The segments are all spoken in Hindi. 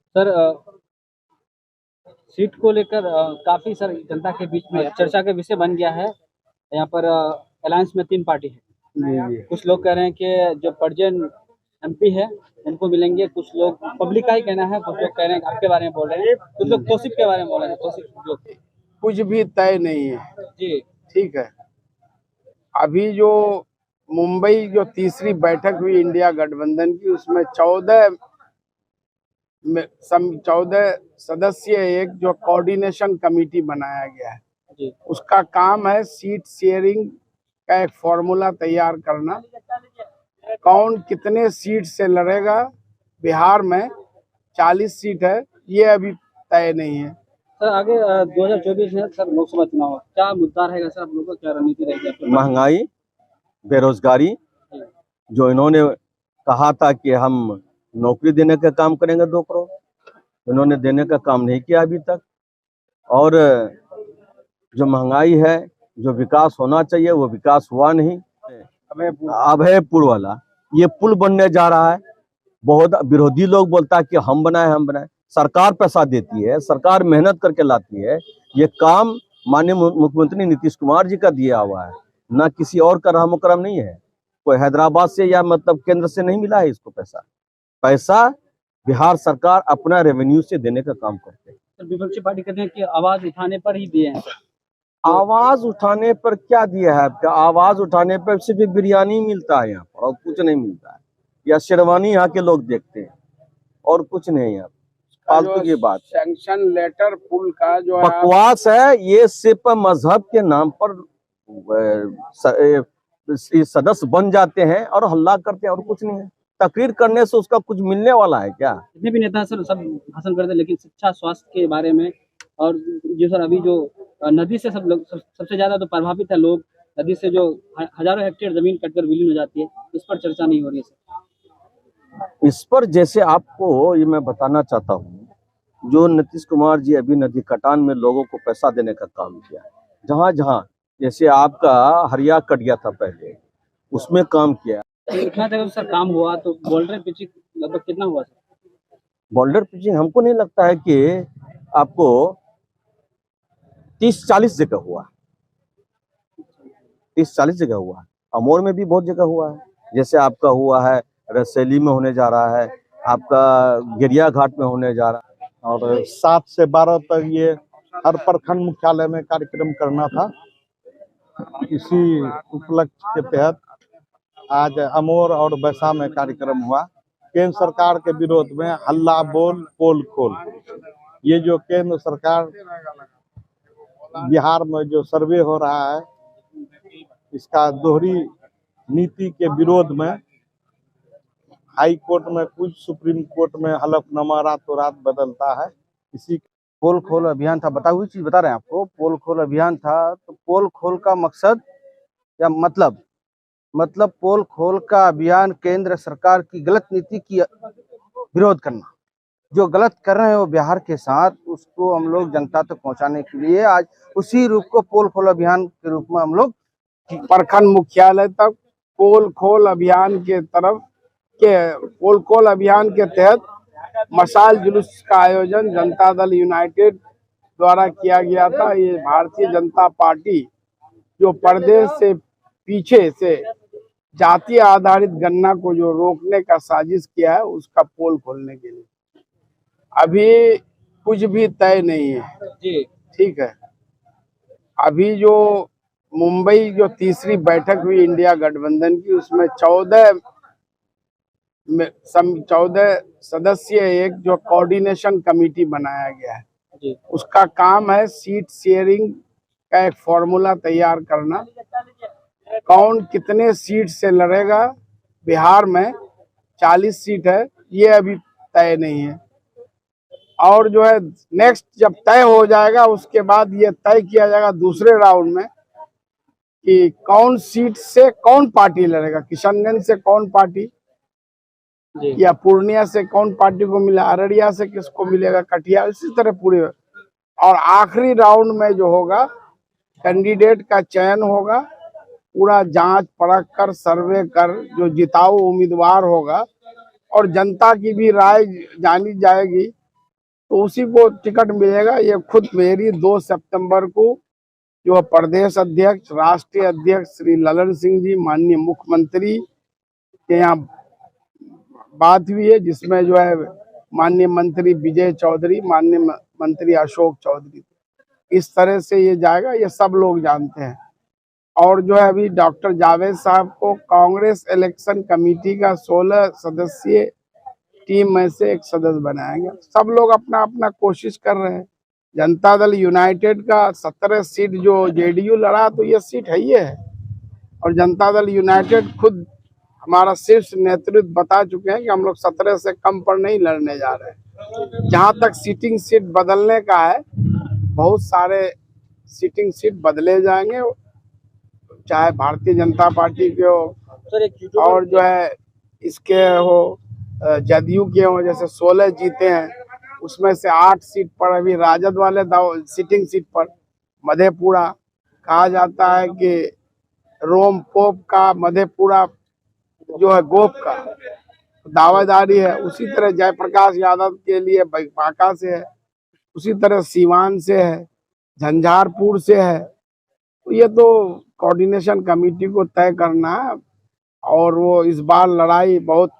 सर सीट को लेकर काफी सर जनता के बीच में चर्चा का विषय बन गया है। यहाँ पर अलायंस में 3 पार्टी है। कुछ लोग कह रहे हैं कि जो पर्जन एमपी है उनको मिलेंगे, कुछ लोग पब्लिक का ही कहना है, कुछ लोग कह रहे हैं आपके बारे में बोल रहे हैं, कुछ लोग तौसीफ के बारे में बोल रहे हैं। तौसीफ जो कुछ भी तय नहीं है जी, ठीक है। अभी जो मुंबई जो तीसरी बैठक हुई इंडिया गठबंधन की, उसमें 14 सदस्य एक जो कोऑर्डिनेशन कमेटी बनाया गया है जी। उसका काम है सीट शेयरिंग का एक फॉर्मूला तैयार करना। कौन कितने सीट से लड़ेगा, बिहार में 40 सीट है, ये अभी तय नहीं है। सर आगे 2024 में सर लोकसभा चुनाव, क्या मुद्दा रहेगा सर, आप लोगों का क्या रणनीति रहेगी? महंगाई, बेरोजगारी, जो इन्होंने कहा था कि हम नौकरी देने का काम करेंगे 2 करोड़, इन्होंने देने का काम नहीं किया अभी तक। और जो महंगाई है, जो विकास होना चाहिए वो विकास हुआ नहीं। अभयपुर वाला ये पुल बनने जा रहा है। बहुत विरोधी लोग बोलता है कि हम बनाए। सरकार पैसा देती है, सरकार मेहनत करके लाती है। ये काम माननीय मुख्यमंत्री नीतीश कुमार जी का दिया हुआ है, ना किसी और का रहम नहीं है। कोई हैदराबाद से या मतलब केंद्र से नहीं मिला है इसको पैसा बिहार सरकार अपना रेवेन्यू से देने का काम करते हैं। विपक्षी पार्टी कहते हैं कि आवाज उठाने पर ही दिए हैं। आवाज उठाने पर क्या दिया है आपका? आवाज उठाने पर सिर्फ बिरयानी मिलता है यहाँ पर और कुछ नहीं मिलता है, या शेरवानी यहाँ के लोग देखते हैं और कुछ नहीं है। फालतू की बात, सैंक्शन लेटर पुल का जो बकवास है। ये सिर्फ मजहब के नाम पर सदस्य बन जाते हैं और हल्ला करते हैं और कुछ नहीं है। तकरीर करने से उसका कुछ मिलने वाला है क्या? जितने भी नेता सर सब भाषण करते हैं, लेकिन शिक्षा स्वास्थ्य के बारे में और जो सर अभी जो नदी से सब लोग सबसे ज्यादा तो प्रभावित है लोग, नदी से जो हजारों हेक्टेयर जमीन कटकर विलीन हो जाती है, इस पर चर्चा नहीं हो रही है सर। इस पर जैसे आपको ये मैं बताना चाहता हूँ, जो नीतीश कुमार जी अभी नदी कटान में लोगों को पैसा देने का काम किया, जहाँ जैसे आपका हरिया कट गया था पहले, उसमें काम किया। इतना जगह सर काम हुआ तो बोल्डर पिचिंग लगभग कितना हुआ सर? बोल्डर पिचिंग हमको नहीं लगता है कि आपको 30-40 जगह हुआ, 30-40 जगह हुआ। अमोर में भी बहुत जगह हुआ है, जैसे आपका हुआ है रसैली में होने जा रहा है, आपका गिरिया घाट में होने जा रहा है। और 7 से 12 तक ये हर प्रखंड मुख्यालय में कार्यक्रम करना था। इसी उपलक्ष्य के तहत आज अमोर और बैसा में कार्यक्रम हुआ। केंद्र सरकार के विरोध में हल्ला बोल पोल खोल, ये जो केंद्र सरकार बिहार में जो सर्वे हो रहा है, इसका दोहरी नीति के विरोध में हाई कोर्ट में कुछ, सुप्रीम कोर्ट में हलफनामा रातों रात बदलता है। इसी पोल खोल अभियान था, बताई हुई चीज बता रहे हैं आपको। पोल खोल अभियान था, तो पोल खोल का मकसद या मतलब पोल खोल का अभियान केंद्र सरकार की गलत नीति की विरोध करना। जो गलत कर रहे हैं वो बिहार के साथ, उसको हम लोग जनता तक पहुंचाने के लिए आज उसी रूप को पोल खोल अभियान के रूप में हम लोग प्रखंड मुख्यालय तक पोल खोल अभियान के तहत मशाल जुलूस का आयोजन जनता दल यूनाइटेड द्वारा किया गया था। ये भारतीय जनता पार्टी जो प्रदेश से पीछे से जातीय आधारित गणना को जो रोकने का साजिश किया है, उसका पोल खोलने के लिए अभी कुछ भी तय नहीं है जी, ठीक है। अभी जो मुंबई जो तीसरी बैठक हुई इंडिया गठबंधन की, उसमें 14 सदस्य एक जो कोऑर्डिनेशन कमेटी बनाया गया है जी। उसका काम है सीट शेयरिंग का एक फॉर्मूला तैयार करना। कौन कितने सीट से लड़ेगा, बिहार में 40 सीट है, ये अभी तय नहीं है। और जो है नेक्स्ट जब तय हो जाएगा, उसके बाद ये तय किया जाएगा दूसरे राउंड में कि कौन सीट से कौन पार्टी लड़ेगा। किशनगंज से कौन पार्टी, या पूर्णिया से कौन पार्टी को मिला, अररिया से किसको मिलेगा, कटिहार, इसी तरह पूरे। और आखिरी राउंड में जो होगा कैंडिडेट का चयन होगा पूरा जांच परख कर सर्वे कर जो जिताऊ उम्मीदवार होगा और जनता की भी राय जानी जाएगी तो उसी को टिकट मिलेगा। ये खुद मेरी 2 सितंबर को जो प्रदेश अध्यक्ष राष्ट्रीय अध्यक्ष श्री ललन सिंह जी माननीय मुख्यमंत्री के यहाँ बात हुई है, जिसमें जो है माननीय मंत्री विजय चौधरी, माननीय मंत्री अशोक चौधरी, इस तरह से ये जाएगा, ये सब लोग जानते हैं। और जो है अभी डॉक्टर जावेद साहब को कांग्रेस इलेक्शन कमेटी का 16 सदस्यीय टीम में से एक सदस्य बनाया गया। सब लोग अपना अपना कोशिश कर रहे हैं। जनता दल यूनाइटेड का 17 सीट जो जेडीयू लड़ा तो ये सीट है ही है, और जनता दल यूनाइटेड खुद हमारा शीर्ष नेतृत्व बता चुके हैं कि हम लोग 17 से कम पर नहीं लड़ने जा रहे हैं। जहां तक सीटिंग सीट बदलने का है, बहुत सारे सीटिंग सीट बदले जाएंगे, चाहे भारतीय जनता पार्टी के हो और जो है इसके हो जदयू के हो। जैसे 16 जीते हैं, उसमें से 8 सीट पर अभी राजद वाले सीटिंग सीट पर मधेपुरा कहा जाता है कि रोम पोप का मधेपुरा जो है गोप का दावेदारी है। उसी तरह जयप्रकाश यादव के लिए बांका से है, उसी तरह सीवान से है, झंझारपुर से है। तो ये तो कोऑर्डिनेशन कमेटी को तय करना है, और वो इस बार लड़ाई बहुत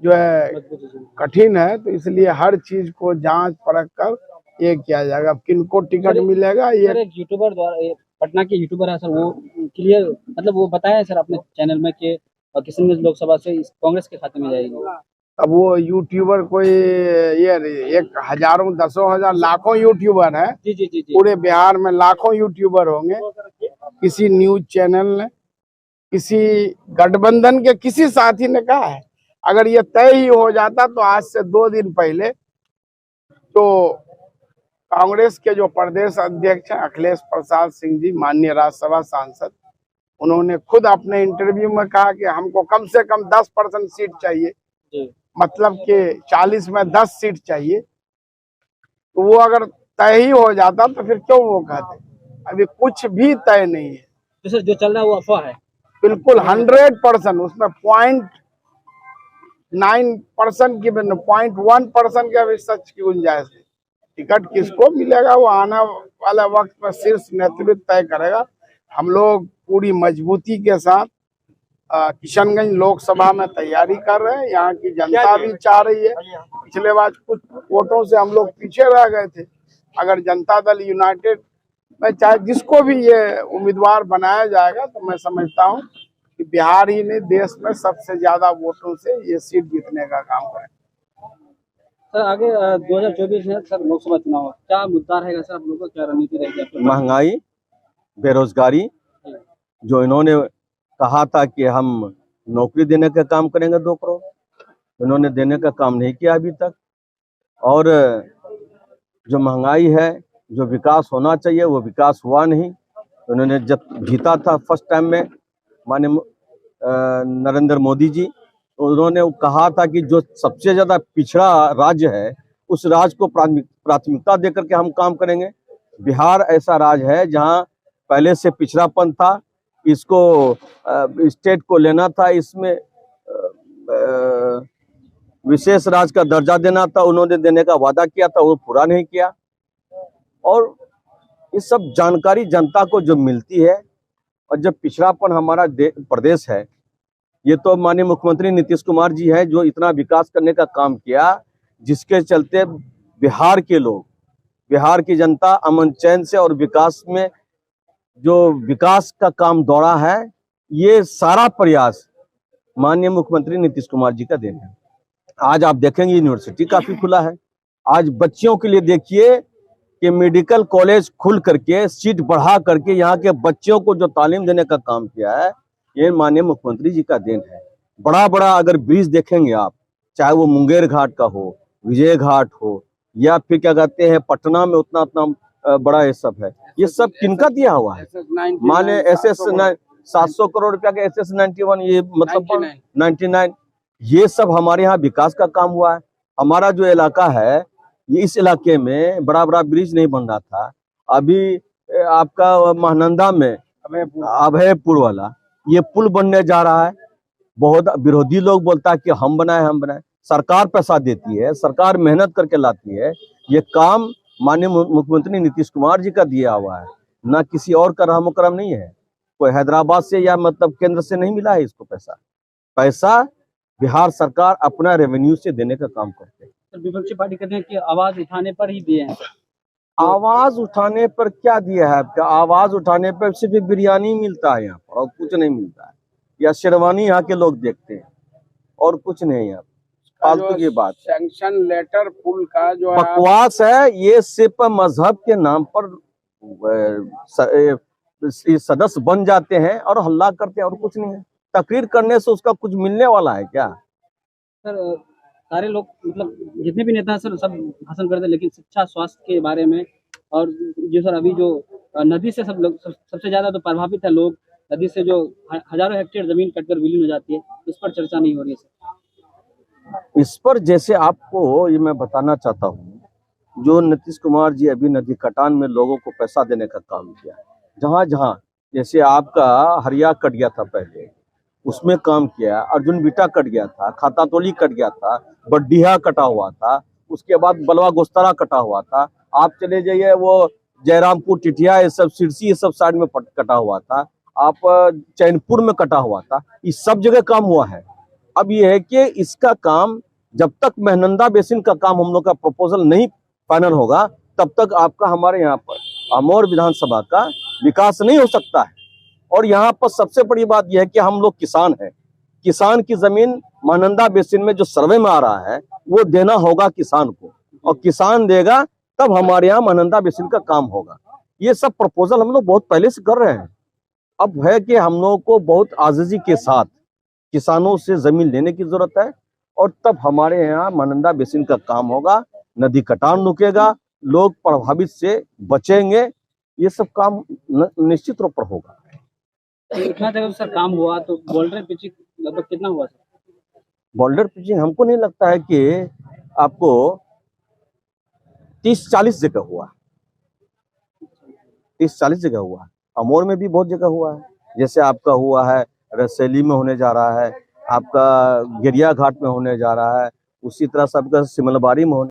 जो है कठिन है, तो इसलिए हर चीज को जांच परख कर ये किया जाएगा। किनको टिकट मिलेगा ये यूट्यूबर द्वारा, पटना के यूट्यूबर है सर, वो क्लियर मतलब वो बताया सर अपने चैनल में कि किशनगंज लोकसभा से कांग्रेस के खाते में जाएगी। अब वो यूट्यूबर कोई ये एक हजारों, 10,000, लाखों यूट्यूबर है। जी जी जी जी। पूरे बिहार में लाखों यूट्यूबर होंगे। किसी न्यूज चैनल ने, किसी गठबंधन के किसी साथी ने कहा है। अगर ये तय ही हो जाता तो आज से 2 दिन पहले तो कांग्रेस के जो प्रदेश अध्यक्ष हैं अखिलेश प्रसाद सिंह जी, माननीय राज्यसभा सांसद, उन्होंने खुद अपने इंटरव्यू में कहा कि हमको कम से कम 10% सीट चाहिए, मतलब कि 40 में 10 सीट चाहिए। तो वो अगर तय ही हो जाता तो फिर क्यों वो कहते। अभी कुछ भी तय नहीं है। तो सर जो चल रहा है वो अफवाह है, बिल्कुल 100%। उसमें 0.9% की 0.1% का भी सच की गुंजाइश है। टिकट किसको मिलेगा वो आने वाले वक्त में शीर्ष नेतृत्व तय करेगा। हम लोग पूरी मजबूती के साथ किशनगंज लोकसभा में तैयारी कर रहे हैं। यहाँ की जनता भी चाह रही है। पिछले बार कुछ वोटों से हम लोग पीछे रह गए थे। अगर जनता दल यूनाइटेड में चाहे जिसको भी ये उम्मीदवार बनाया जाएगा तो मैं समझता हूँ कि बिहार ही नहीं देश में सबसे ज्यादा वोटों से ये सीट जीतने का काम करें। सर आगे 2024 में सर लोकसभा चुनाव, क्या मुद्दा रहेगा सर, आप लोगों का क्या रणनीति रहेगी? महंगाई, बेरोजगारी, जो इन्होंने कहा था कि हम नौकरी देने का काम करेंगे 2 करोड़, इन्होंने देने का काम नहीं किया अभी तक। और जो महंगाई है, जो विकास होना चाहिए वो विकास हुआ नहीं। उन्होंने जब जीता था फर्स्ट टाइम में माननीय नरेंद्र मोदी जी, उन्होंने कहा था कि जो सबसे ज्यादा पिछड़ा राज्य है उस राज्य को प्राथमिकता देकर के हम काम करेंगे। बिहार ऐसा राज्य है जहां पहले से पिछड़ापन था, इसको स्टेट को लेना था, इसमें विशेष राज्य का दर्जा देना था। उन्होंने देने का वादा किया था, वो पूरा नहीं किया। और ये सब जानकारी जनता को जो मिलती है, और जब पिछड़ापन हमारा प्रदेश है, ये तो माननीय मुख्यमंत्री नीतीश कुमार जी हैं जो इतना विकास करने का काम किया, जिसके चलते बिहार के लोग, बिहार की जनता अमन चैन से और विकास में जो विकास का काम दौड़ा है, ये सारा प्रयास माननीय मुख्यमंत्री नीतीश कुमार जी का देन है। आज आप देखेंगे यूनिवर्सिटी काफी खुला है। आज बच्चियों के लिए देखिए कि मेडिकल कॉलेज खुल करके सीट बढ़ा करके यहाँ के बच्चों को जो तालीम देने का काम किया है, ये माननीय मुख्यमंत्री जी का देन है। बड़ा बड़ा अगर ब्रिज देखेंगे आप, चाहे वो मुंगेर घाट का हो, विजय घाट हो, या फिर क्या कहते हैं पटना में उतना बड़ा ये सब है, ये सब किनका दिया हुआ है? माने SS 700 करोड़ रुपया के SS 91, ये मतलब 99, ये सब हमारे यहाँ विकास का काम हुआ है। हमारा जो इलाका है, ये इस इलाके में बड़ा बड़ा ब्रिज नहीं बन रहा था। अभी आपका महानंदा में अभयपुर वाला ये पुल बनने जा रहा है। बहुत विरोधी लोग बोलता है कि हम बनाए। सरकार पैसा देती है, सरकार मेहनत करके लाती है। ये काम माननीय मुख्यमंत्री नीतीश कुमार जी का दिया हुआ है, ना किसी और का रहम करम नहीं है। कोई हैदराबाद से या मतलब केंद्र से नहीं मिला है इसको पैसा बिहार सरकार अपना रेवेन्यू से देने का काम करते हैं। सर, विपक्षी पार्टी कहते हैं कि आवाज उठाने पर ही दिए हैं। आवाज उठाने पर क्या दिया है आपका? आवाज उठाने पर सिर्फ बिरयानी मिलता है यहाँ पर और कुछ नहीं मिलता है, या शेरवानी यहाँ के लोग देखते हैं और कुछ नहीं है। फालतू की बात, सैंक्शन लेटर पुल का जो है बकवास है। ये सिर्फ मजहब के नाम पर सदस्य बन जाते हैं और हल्ला करते हैं और कुछ नहीं है। तकरीर करने से उसका कुछ मिलने वाला है क्या? सर, सारे लोग मतलब जितने भी नेता हैं सर सब भाषण करते हैं, लेकिन शिक्षा स्वास्थ्य के बारे में और जो सर अभी जो नदी से सब लोग सबसे ज्यादा तो प्रभावित है लोग। नदी से जो हजारों हेक्टेयर जमीन कटकर विलीन हो जाती है, इस पर चर्चा नहीं हो रही है सर। इस पर जैसे आपको ये मैं बताना चाहता हूँ, जो नीतीश कुमार जी अभी नदी कटान में लोगों को पैसा देने का काम किया, जहाँ जैसे आपका हरिया कट गया था पहले, उसमें काम किया। अर्जुन बीटा कट गया था, खातातोली कट गया था, बड्डीहा कटा हुआ था, उसके बाद बलवा गोस्तरा कटा हुआ था। आप चले जाइए वो जयरामपुर, टिटिया, ये सब सिरसी, ये सब साइड में कटा हुआ था। आप चैनपुर में कटा हुआ था। इस सब जगह काम हुआ है। अब ये है कि इसका काम जब तक महानंदा बेसिन का काम हम लोग का प्रपोजल नहीं फाइनल होगा, तब तक आपका हमारे यहाँ पर अमौर विधानसभा का विकास नहीं हो सकता है। और यहाँ पर सबसे बड़ी बात यह है कि हम लोग किसान हैं। किसान की जमीन महानंदा बेसिन में जो सर्वे में आ रहा है वो देना होगा किसान को, और किसान देगा तब हमारे यहाँ महानंदा बेसिन का काम होगा। ये सब प्रपोजल हम लोग बहुत पहले से कर रहे हैं। अब है कि हम लोगों को बहुत आजिजी के साथ किसानों से जमीन लेने की जरूरत है, और तब हमारे यहाँ महानंदा बेसिन का काम होगा, नदी कटान रुकेगा, लोग प्रभावित से बचेंगे। ये सब काम निश्चित रूप पर होगा। इतना जगह सर काम हुआ तो बोल्डर पिचिंग लगभग कितना हुआ सर? बोल्डर पिचिंग हमको नहीं लगता है कि आपको 30-40 जगह हुआ, 30-40 जगह हुआ। अमौर में भी बहुत जगह हुआ है, जैसे आपका हुआ है रसैली में होने जा रहा है, आपका गिरिया घाट में होने जा रहा है, उसी तरह से आपका सिमलबारी में होने